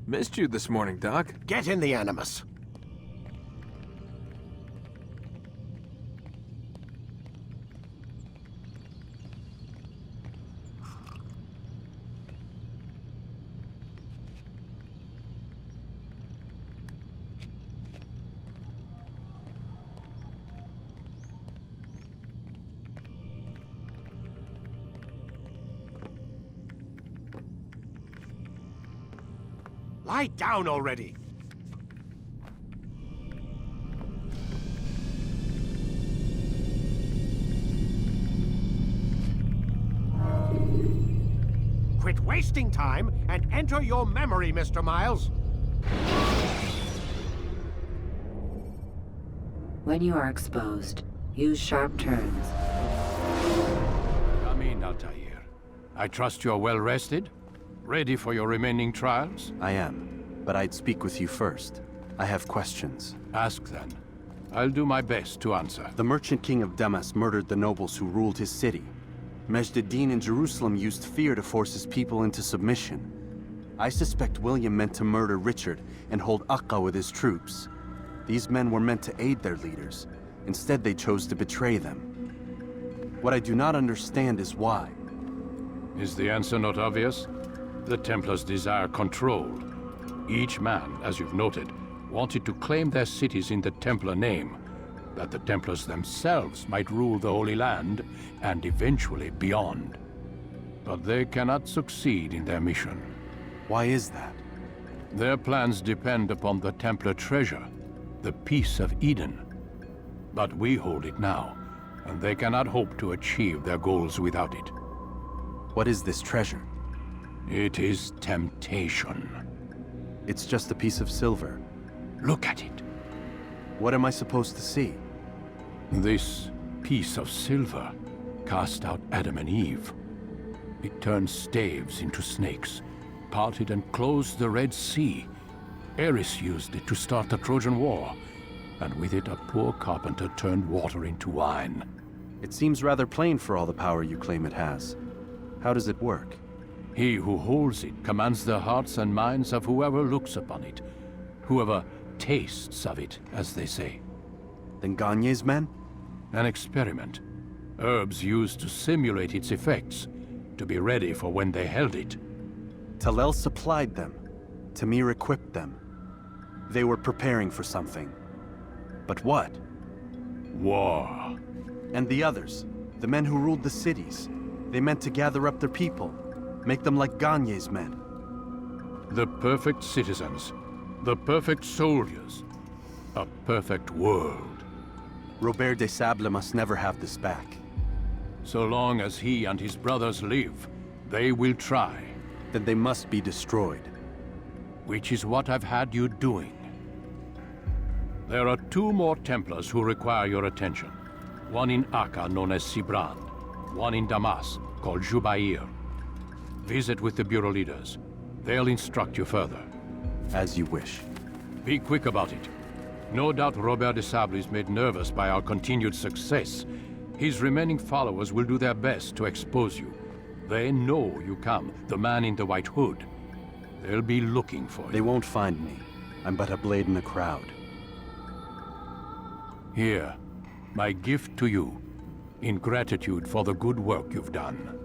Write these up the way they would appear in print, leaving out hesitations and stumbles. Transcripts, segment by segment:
Missed you this morning, Doc. Get in the Animus. Lie down already! Quit wasting time and enter your memory, Mr. Miles. When you are exposed, use sharp turns. Come in, Altair. I trust you're well rested? Ready for your remaining trials? I am, but I'd speak with you first. I have questions. Ask then. I'll do my best to answer. The merchant king of Damas murdered the nobles who ruled his city. Majd-ad-Din in Jerusalem used fear to force his people into submission. I suspect William meant to murder Richard and hold Akka with his troops. These men were meant to aid their leaders. Instead, they chose to betray them. What I do not understand is why. Is the answer not obvious? The Templars desire control. Each man, as you've noted, wanted to claim their cities in the Templar name, that the Templars themselves might rule the Holy Land, and eventually beyond. But they cannot succeed in their mission. Why is that? Their plans depend upon the Templar treasure, the Peace of Eden. But we hold it now, and they cannot hope to achieve their goals without it. What is this treasure? It is temptation. It's just a piece of silver. Look at it. What am I supposed to see? This piece of silver cast out Adam and Eve. It turned staves into snakes, parted and closed the Red Sea. Ares used it to start the Trojan War, and with it a poor carpenter turned water into wine. It seems rather plain for all the power you claim it has. How does it work? He who holds it commands the hearts and minds of whoever looks upon it, whoever tastes of it, as they say. Then Gagne's men? An experiment. Herbs used to simulate its effects, to be ready for when they held it. Talel supplied them. Tamir equipped them. They were preparing for something. But what? War. And the others, the men who ruled the cities, they meant to gather up their people, make them like Gagne's men. The perfect citizens, the perfect soldiers, a perfect world. Robert de Sable must never have this back. So long as he and his brothers live, they will try. Then they must be destroyed. Which is what I've had you doing. There are 2 more Templars who require your attention. One in Akka, known as Sibran. One in Damas, called Jubair. Visit with the Bureau leaders. They'll instruct you further. As you wish. Be quick about it. No doubt Robert de Sable is made nervous by our continued success. His remaining followers will do their best to expose you. They know you come, the man in the white hood. They'll be looking for you. They won't find me. I'm but a blade in the crowd. Here, my gift to you, in gratitude for the good work you've done.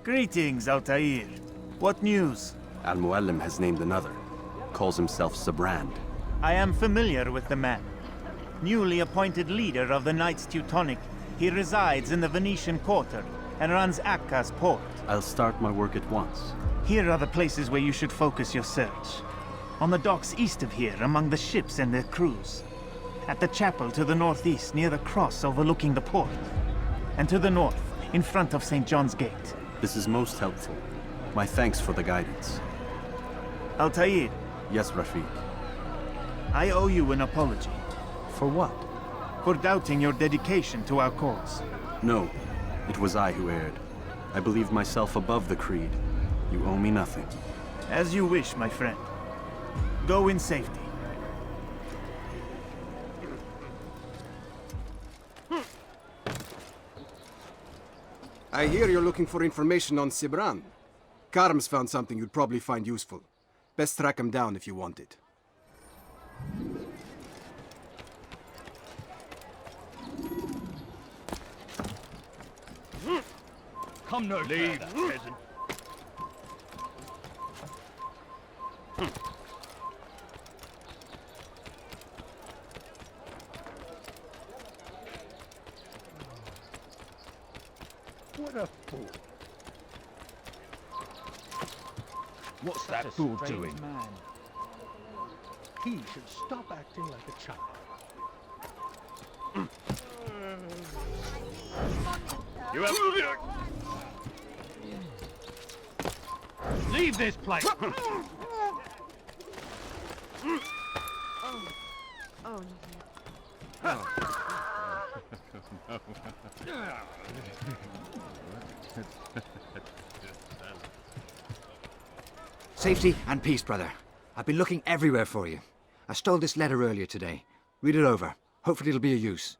Greetings, Altair. What news? Al-Muallim has named another. Calls himself Sabrand. I am familiar with the man. Newly appointed leader of the Knights Teutonic, he resides in the Venetian Quarter and runs Akka's port. I'll start my work at once. Here are the places where you should focus your search. On the docks east of here, among the ships and their crews. At the chapel to the northeast, near the cross overlooking the port. And to the north, in front of St. John's Gate. This is most helpful. My thanks for the guidance. Altair, Yes, Rafiq. I owe you an apology. For what? For doubting your dedication to our cause. No, it was I who erred. I believed myself above the creed. You owe me nothing. As you wish, my friend. Go in safety. I hear you're looking for information on Sibran. Karm's found something you'd probably find useful. Best track him down if you want it. Come no leave, peasant. What a fool. What's that fool doing? Man. He should stop acting like a child. You have... Leave this place! Safety and peace, brother. I've been looking everywhere for you. I stole this letter earlier today. Read it over. Hopefully it'll be of use.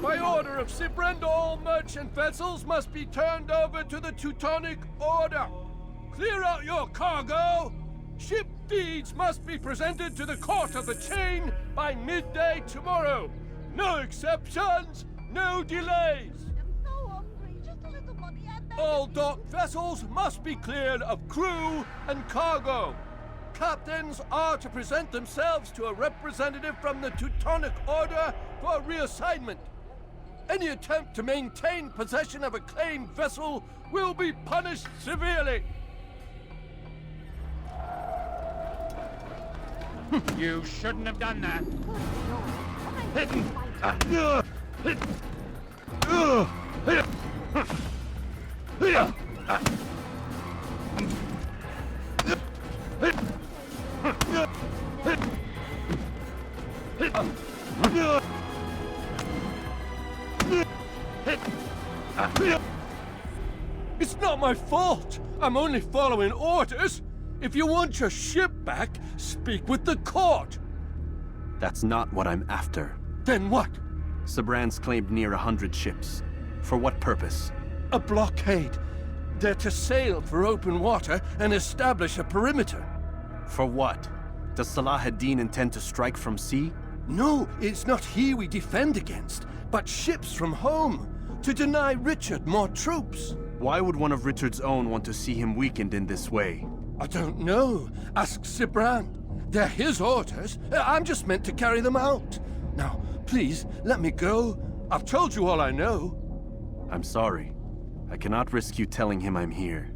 By order of Sibrand, all merchant vessels must be turned over to the Teutonic Order. Clear out your cargo. Ship deeds must be presented to the Court of the Chain by midday tomorrow. No exceptions, no delays. All docked vessels must be cleared of crew and cargo. Captains are to present themselves to a representative from the Teutonic Order for reassignment. Any attempt to maintain possession of a claimed vessel will be punished severely. You shouldn't have done that. It's not my fault. I'm only following orders. If you want your ship back, speak with the court. That's not what I'm after. Then what? Sabrand's claimed near 100 ships. For what purpose? A blockade. They're to sail for open water and establish a perimeter. For what? Does Salah ad-Din intend to strike from sea? No, it's not he we defend against, but ships from home, to deny Richard more troops. Why would one of Richard's own want to see him weakened in this way? I don't know. Ask Sibrand. They're his orders. I'm just meant to carry them out. Now, please, let me go. I've told you all I know. I'm sorry. I cannot risk you telling him I'm here.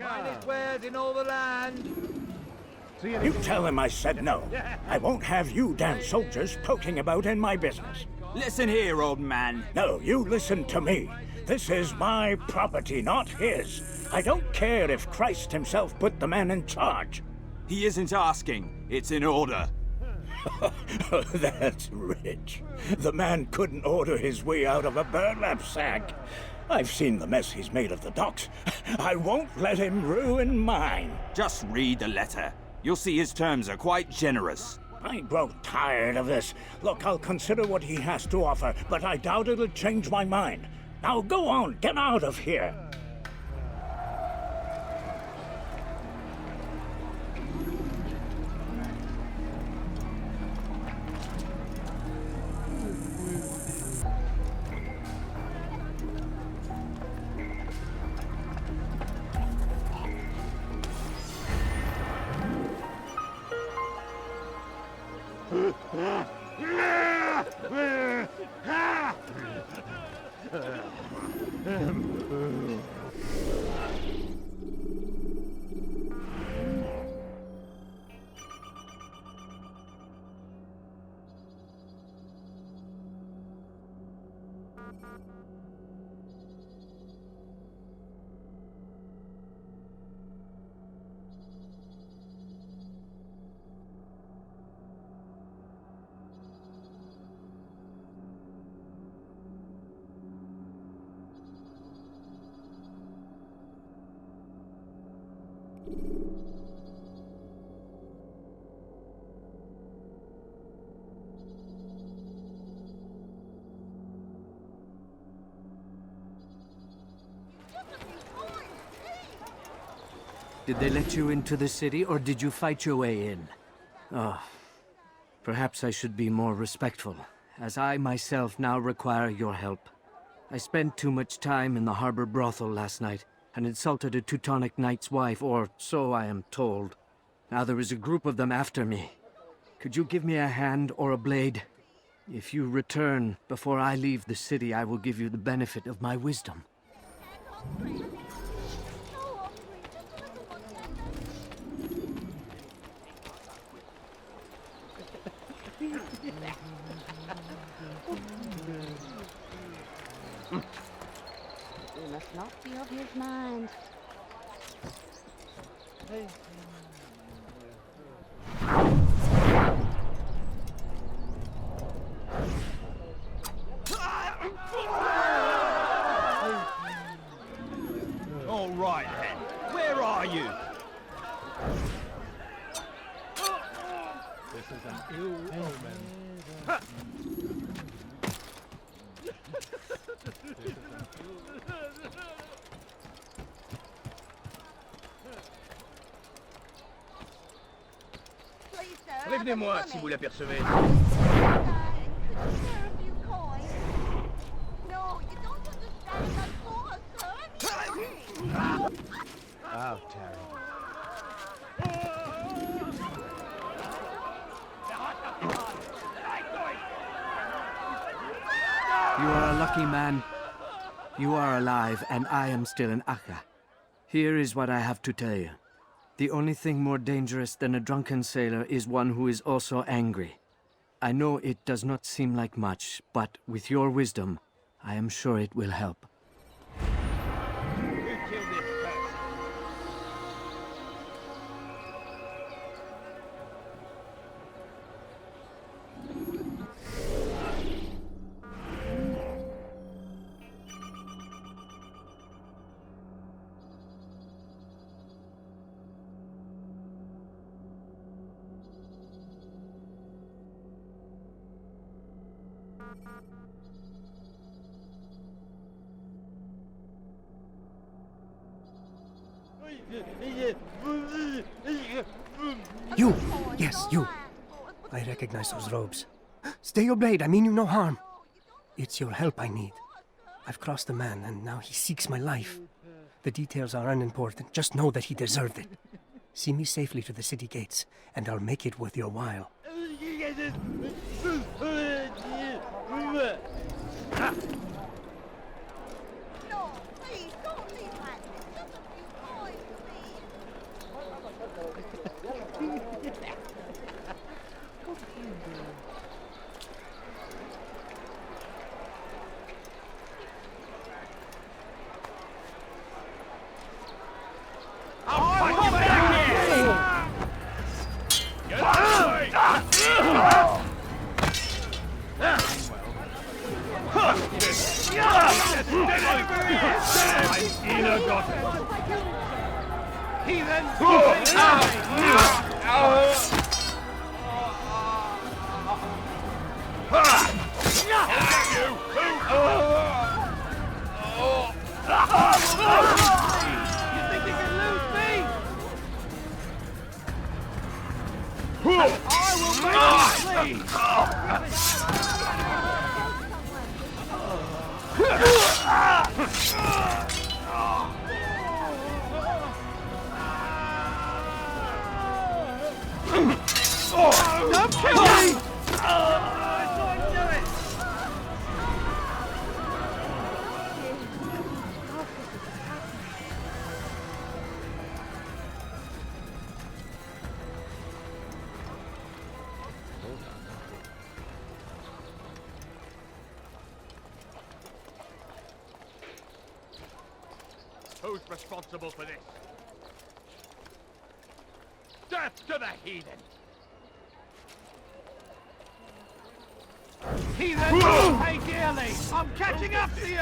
Finest wares in all the land. You tell him I said no. I won't have you damn soldiers poking about in my business. Listen here, old man. No, you listen to me. This is my property, not his. I don't care if Christ himself put the man in charge. He isn't asking. It's in order. That's rich. The man couldn't order his way out of a burlap sack. I've seen the mess he's made of the docks. I won't let him ruin mine. Just read the letter. You'll see his terms are quite generous. I grow tired of this. Look, I'll consider what he has to offer, but I doubt it'll change my mind. Now go on, get out of here. Did they let you into the city, or did you fight your way in? Oh, perhaps I should be more respectful, as I myself now require your help. I spent too much time in the harbor brothel last night, and insulted a Teutonic knight's wife, or so I am told. Now there is a group of them after me. Could you give me a hand or a blade? If you return before I leave the city, I will give you the benefit of my wisdom. We must not be of his mind. All right, then. Where are you? This is an ill omen. Prévenez-moi si vous l'apercevez. Altair. You are a lucky man. You are alive, and I am still in Akka. Here is what I have to tell you. The only thing more dangerous than a drunken sailor is one who is also angry. I know it does not seem like much, but with your wisdom, I am sure it will help. Who killed this person? You! Yes, you! I recognize those robes. Stay your blade, I mean you no harm. It's your help I need. I've crossed a man, and now he seeks my life. The details are unimportant, just know that he deserved it. See me safely to the city gates, and I'll make it worth your while. No, please, don't leave like this. Just a few coins, please. Who's responsible for this? Death to the heathen! Heathen will pay dearly! I'm catching up to you!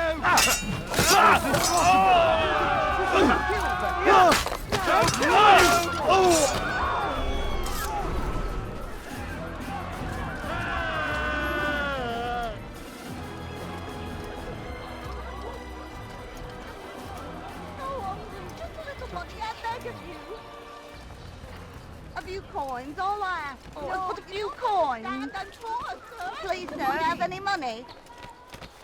A few coins, all I ask for is but a few coins. Please, sir, have any money?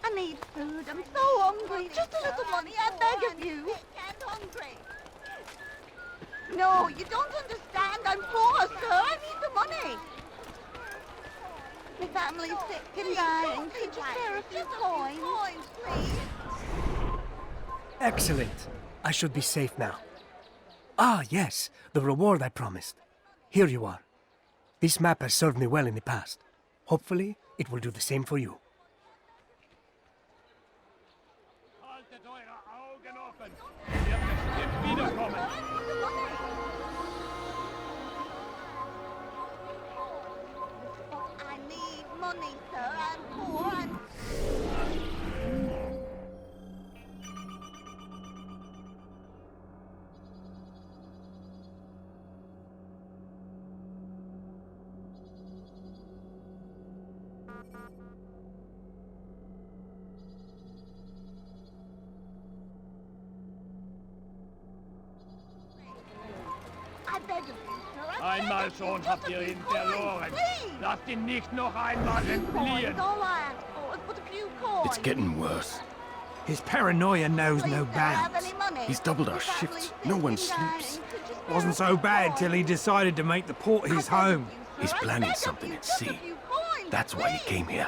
I need food. I'm so hungry. Just a little money, I beg of you. And hungry. No, you don't understand. I'm poor, sir. I need the money. My family's sick and dying. Could you spare a few coins, please? Excellent. I should be safe now. Ah, yes, the reward I promised. Here you are. This map has served me well in the past. Hopefully, it will do the same for you. I need money, sir. I'm poor. Einmal schon habt ihr ihn verloren. Lasst ihn nicht noch einmal entfliehen. It's getting worse. His paranoia knows no bounds. He's doubled our shifts. No one sleeps. Wasn't so bad till he decided to make the port his home. He's planning something at sea. That's why he came here.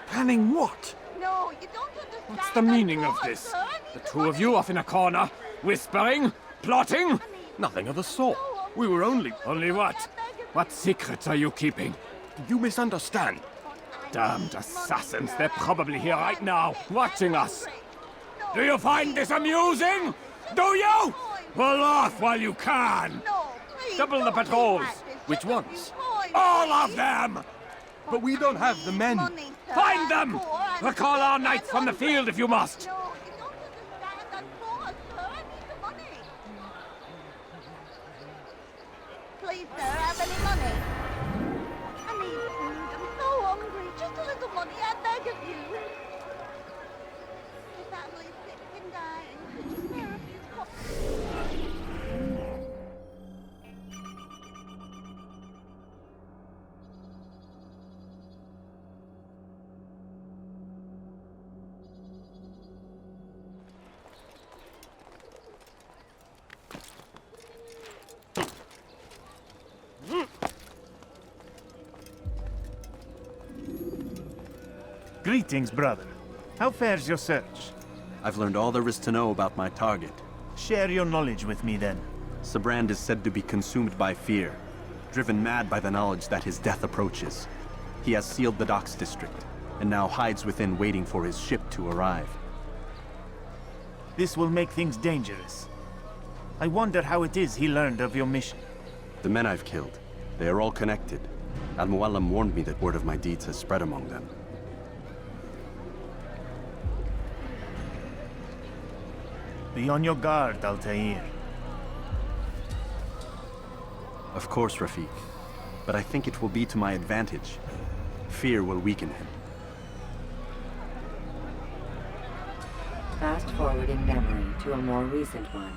Planning what? No, you don't understand. What's the meaning of this? The two of you off in a corner, whispering, plotting? Nothing of the sort. We were only... Only what? What secrets are you keeping? You misunderstand. Damned assassins, they're probably here right now, watching us. Do you find this amusing? Do you? Well, laugh while you can. Double the patrols. Which ones? All of them! But we don't have the men. Find them! Recall our knights from the field if you must. Please, sir, have any money? I need food. I'm so hungry. Just a little money, I beg of you. My family's sick and dying. Could you spare a few coins? Greetings, brother. How fares your search? I've learned all there is to know about my target. Share your knowledge with me, then. Sibrand is said to be consumed by fear, driven mad by the knowledge that his death approaches. He has sealed the docks district, and now hides within waiting for his ship to arrive. This will make things dangerous. I wonder how it is he learned of your mission. The men I've killed, they are all connected. Al-Muallim warned me that word of my deeds has spread among them. Be on your guard, Altair. Of course, Rafik. But I think it will be to my advantage. Fear will weaken him. Fast forwarding memory to a more recent one.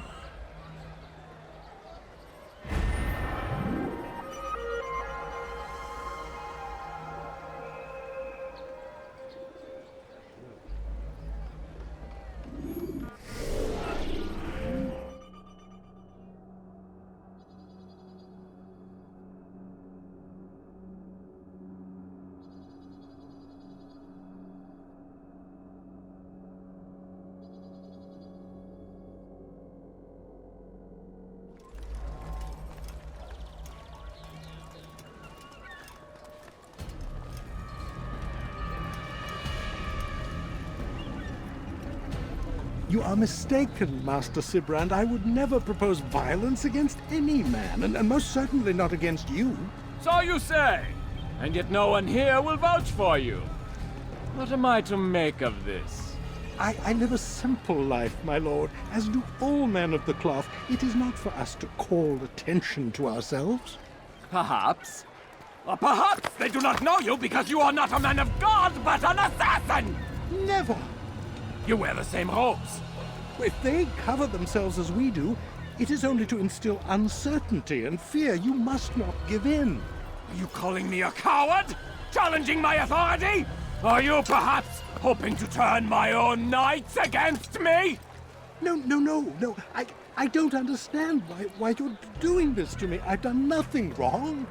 You are mistaken, Master Sibrand. I would never propose violence against any man, and most certainly not against you. So you say, and yet no one here will vouch for you. What am I to make of this? I live a simple life, my lord, as do all men of the cloth. It is not for us to call attention to ourselves. Perhaps. Or perhaps they do not know you because you are not a man of God, but an assassin! Never! You wear the same robes. If they cover themselves as we do, it is only to instill uncertainty and fear. You must not give in. Are you calling me a coward? Challenging my authority? Are you perhaps hoping to turn my own knights against me? No. I don't understand why you're doing this to me. I've done nothing wrong.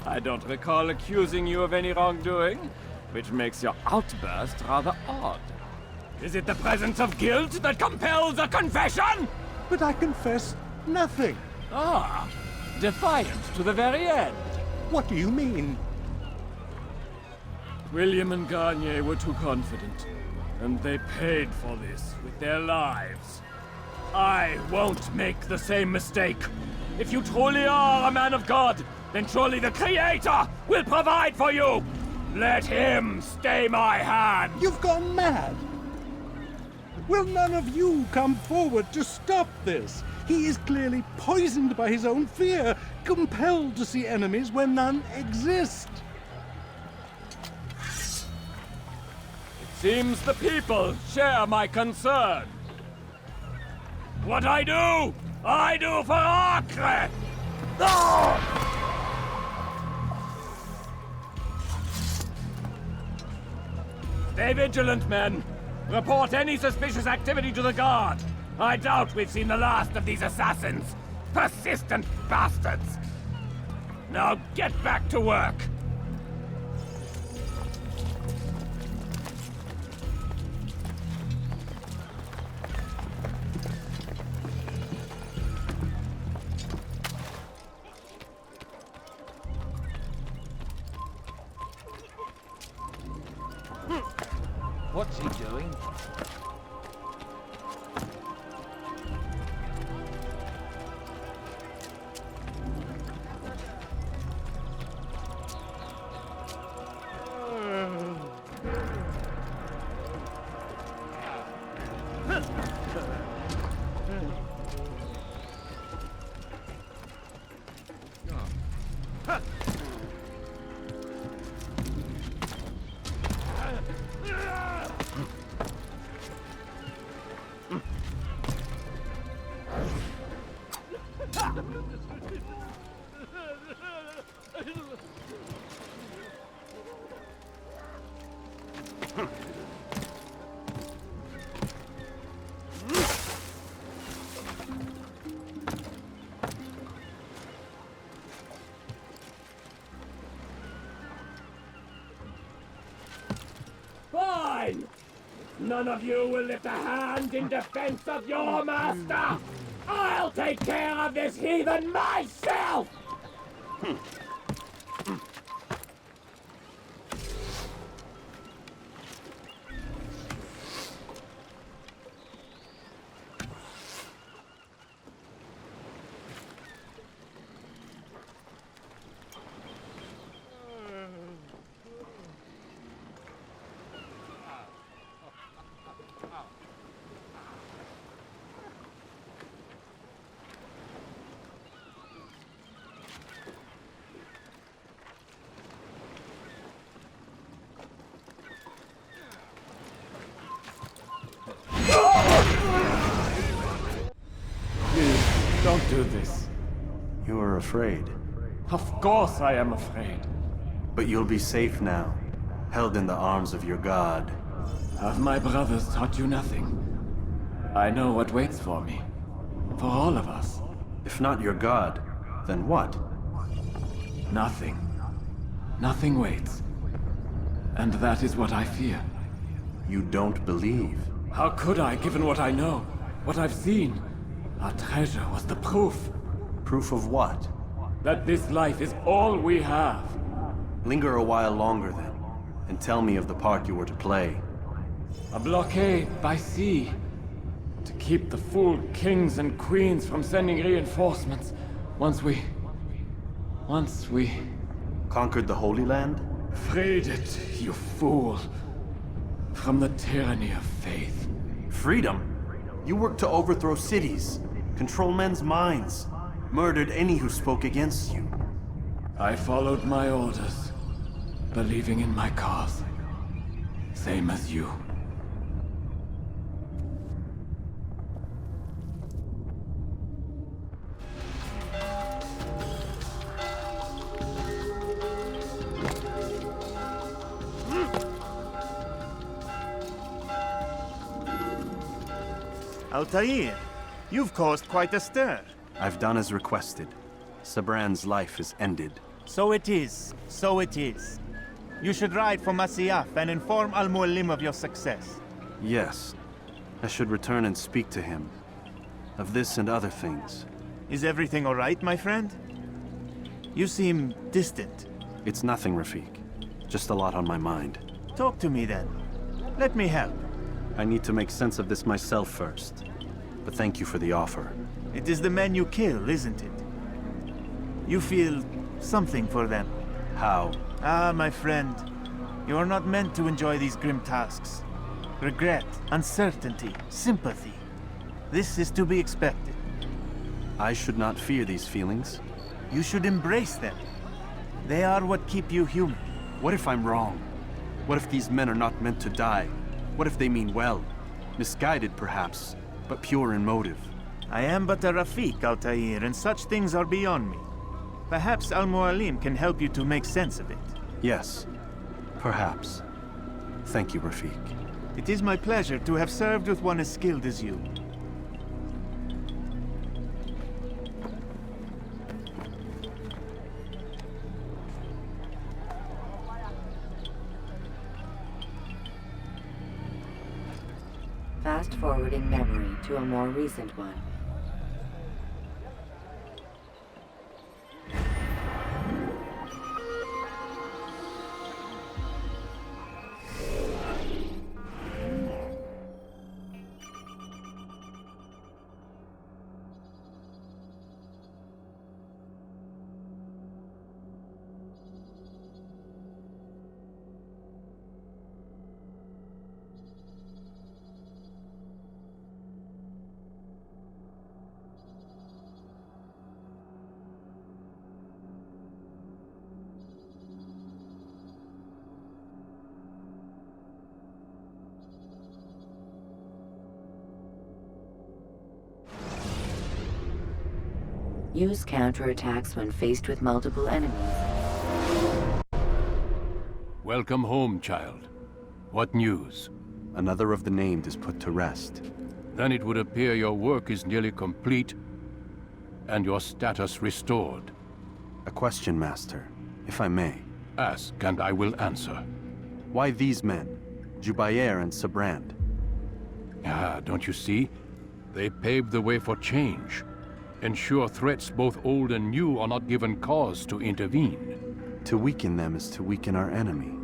I don't recall accusing you of any wrongdoing, which makes your outburst rather odd. Is it the presence of guilt that compels a confession? But I confess nothing. Ah, defiant to the very end. What do you mean? William and Garnier were too confident, and they paid for this with their lives. I won't make the same mistake. If you truly are a man of God, then surely the Creator will provide for you! Let him stay my hand! You've gone mad! Will none of you come forward to stop this? He is clearly poisoned by his own fear, compelled to see enemies where none exist. It seems the people share my concern. What I do for Acre! Stay vigilant, men. Report any suspicious activity to the guard. I doubt we've seen the last of these assassins. Persistent bastards. Now get back to work. What's he doing? Fine! None of you will lift a hand in defense of your master! I'll take care of this heathen myself! do this? You are afraid. Of course I am afraid. But you'll be safe now, held in the arms of your god. Have my brothers taught you nothing? I know what waits for me. For all of us. If not your god, then what? Nothing. Nothing waits. And that is what I fear. You don't believe? How could I, given what I know? What I've seen? Our treasure was the proof. Proof of what? That this life is all we have. Linger a while longer then, and tell me of the part you were to play. A blockade by sea. To keep the fool kings and queens from sending reinforcements. Once we... Conquered the Holy Land? Freed it, you fool. From the tyranny of faith. Freedom? You worked to overthrow cities, control men's minds, murdered any who spoke against you. I followed my orders, believing in my cause. Same as you. Altair, you've caused quite a stir. I've done as requested. Sabran's life is ended. So it is. So it is. You should ride for Masyaf and inform Al-Mualim of your success. Yes. I should return and speak to him. Of this and other things. Is everything all right, my friend? You seem distant. It's nothing, Rafik. Just a lot on my mind. Talk to me then. Let me help. I need to make sense of this myself first. But thank you for the offer. It is the men you kill, isn't it? You feel something for them. How? Ah, my friend. You are not meant to enjoy these grim tasks. Regret, uncertainty, sympathy. This is to be expected. I should not fear these feelings. You should embrace them. They are what keep you human. What if I'm wrong? What if these men are not meant to die? What if they mean well? Misguided, perhaps, but pure in motive. I am but a Rafik, Altair, and such things are beyond me. Perhaps Al-Mualim can help you to make sense of it. Yes, perhaps. Thank you, Rafik. It is my pleasure to have served with one as skilled as you. Fast-forwarding memory to a more recent one. Use counterattacks when faced with multiple enemies. Welcome home, child. What news? Another of the named is put to rest. Then it would appear your work is nearly complete, and your status restored. A question, Master, if I may. Ask, and I will answer. Why these men? Jubayer and Sabrand? Ah, don't you see? They paved the way for change. Ensure threats both old and new are not given cause to intervene. To weaken them is to weaken our enemy.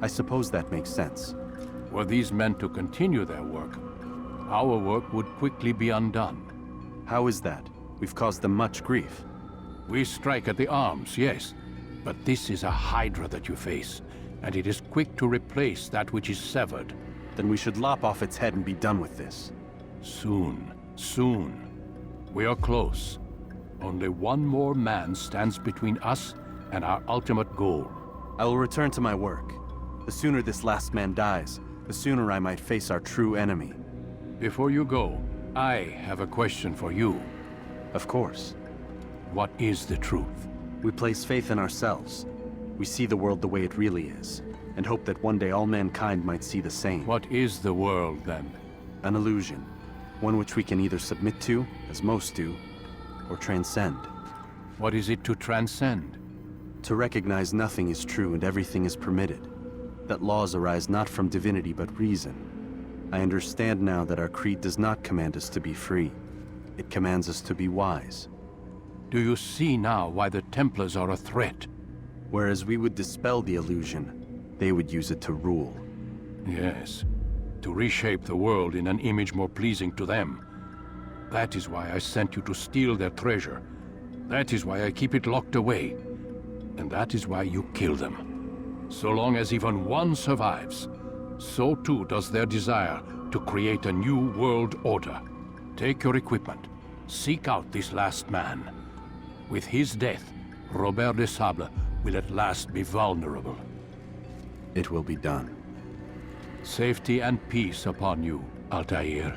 I suppose that makes sense. Were these men to continue their work, our work would quickly be undone. How is that? We've caused them much grief. We strike at the arms, yes. But this is a hydra that you face, and it is quick to replace that which is severed. Then we should lop off its head and be done with this. Soon, soon. We are close. Only one more man stands between us and our ultimate goal. I will return to my work. The sooner this last man dies, the sooner I might face our true enemy. Before you go, I have a question for you. Of course. What is the truth? We place faith in ourselves. We see the world the way it really is, and hope that one day all mankind might see the same. What is the world, then? An illusion. One which we can either submit to, as most do, or transcend. What is it to transcend? To recognize nothing is true and everything is permitted. That laws arise not from divinity but reason. I understand now that our creed does not command us to be free. It commands us to be wise. Do you see now why the Templars are a threat? Whereas we would dispel the illusion, they would use it to rule. Yes. To reshape the world in an image more pleasing to them. That is why I sent you to steal their treasure. That is why I keep it locked away. And that is why you kill them. So long as even one survives, so too does their desire to create a new world order. Take your equipment. Seek out this last man. With his death, Robert de Sable will at last be vulnerable. It will be done. Safety and peace upon you, Altair.